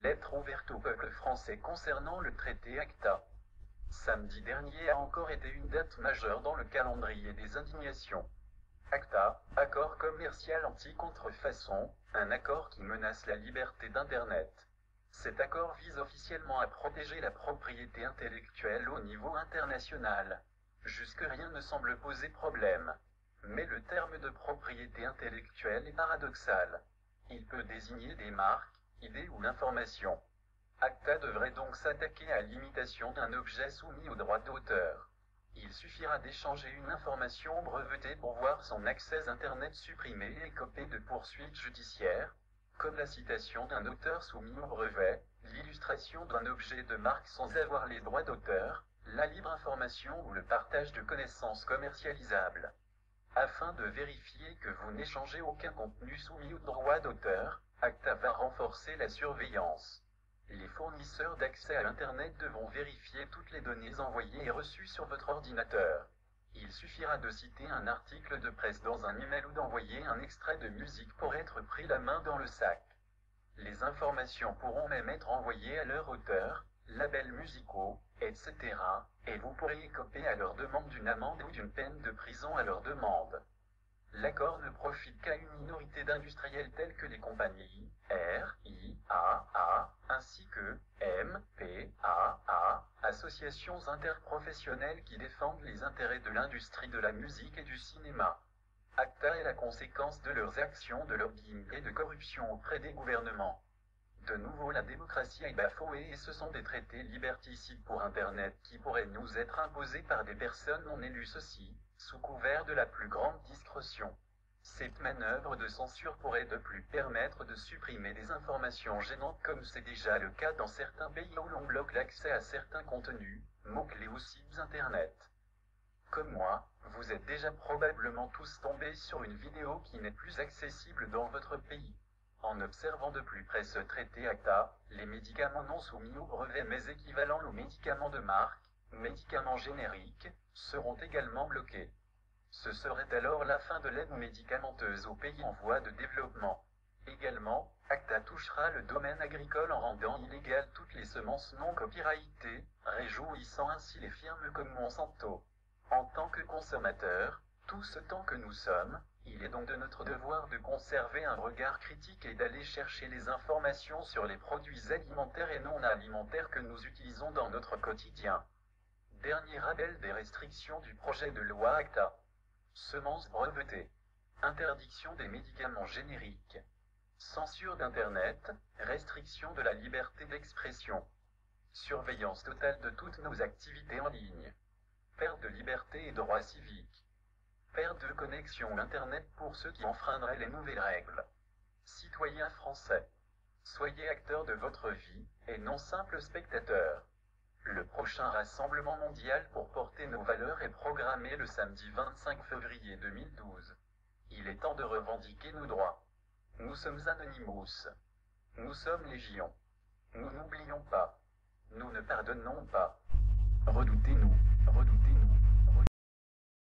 Lettre ouverte au peuple français concernant le traité ACTA. Samedi dernier a encore été une date majeure dans le calendrier des indignations. ACTA, accord commercial anti-contrefaçon, un accord qui menace la liberté d'Internet. Cet accord vise officiellement à protéger la propriété intellectuelle au niveau international. Jusque rien ne semble poser problème. Mais le terme de propriété intellectuelle est paradoxal. Il peut désigner des marques, idées ou l'information. ACTA devrait donc s'attaquer à l'imitation d'un objet soumis au droit d'auteur. Il suffira d'échanger une information brevetée pour voir son accès Internet supprimé et écopé de poursuites judiciaires, comme la citation d'un auteur soumis au brevet, l'illustration d'un objet de marque sans avoir les droits d'auteur, la libre information ou le partage de connaissances commercialisables. Afin de vérifier que vous n'échangez aucun contenu soumis au droit d'auteur, ACTA va renforcer la surveillance. Les fournisseurs d'accès à Internet devront vérifier toutes les données envoyées et reçues sur votre ordinateur. Il suffira de citer un article de presse dans un email ou d'envoyer un extrait de musique pour être pris la main dans le sac. Les informations pourront même être envoyées à leur auteur, labels musicaux, etc., et vous pourrez écoper à leur demande d'une amende ou d'une peine de prison à leur demande. L'accord ne profite qu'à une minorité d'industriels tels que les compagnies RIAA, ainsi que MPAA, associations interprofessionnelles qui défendent les intérêts de l'industrie de la musique et du cinéma. ACTA est la conséquence de leurs actions de lobbying et de corruption auprès des gouvernements. De nouveau la démocratie est bafouée et ce sont des traités liberticides pour Internet qui pourraient nous être imposés par des personnes non élues, ceci, sous couvert de la plus grande discrétion. Cette manœuvre de censure pourrait de plus permettre de supprimer des informations gênantes comme c'est déjà le cas dans certains pays où l'on bloque l'accès à certains contenus, mots-clés ou sites Internet. Comme moi, vous êtes déjà probablement tous tombés sur une vidéo qui n'est plus accessible dans votre pays. En observant de plus près ce traité ACTA, les médicaments non soumis au brevet mais équivalents aux médicaments de marque, médicaments génériques, seront également bloqués. Ce serait alors la fin de l'aide médicamenteuse aux pays en voie de développement. Également, ACTA touchera le domaine agricole en rendant illégales toutes les semences non copyrightées, réjouissant ainsi les firmes comme Monsanto. En tant que consommateurs, tous autant que nous sommes, il est donc de notre devoir de conserver un regard critique et d'aller chercher les informations sur les produits alimentaires et non alimentaires que nous utilisons dans notre quotidien. Dernier rappel des restrictions du projet de loi ACTA. Semences brevetées. Interdiction des médicaments génériques. Censure d'Internet, restriction de la liberté d'expression. Surveillance totale de toutes nos activités en ligne. Perte de liberté et droits civiques. Perte de connexion Internet pour ceux qui enfreindraient les nouvelles règles. Citoyens français. Soyez acteurs de votre vie, et non simples spectateurs. Le prochain rassemblement mondial pour porter nos valeurs est programmé le samedi 25 février 2012. Il est temps de revendiquer nos droits. Nous sommes Anonymous. Nous sommes Légion. Nous n'oublions pas. Nous ne pardonnons pas. Redoutez-nous, redoutez.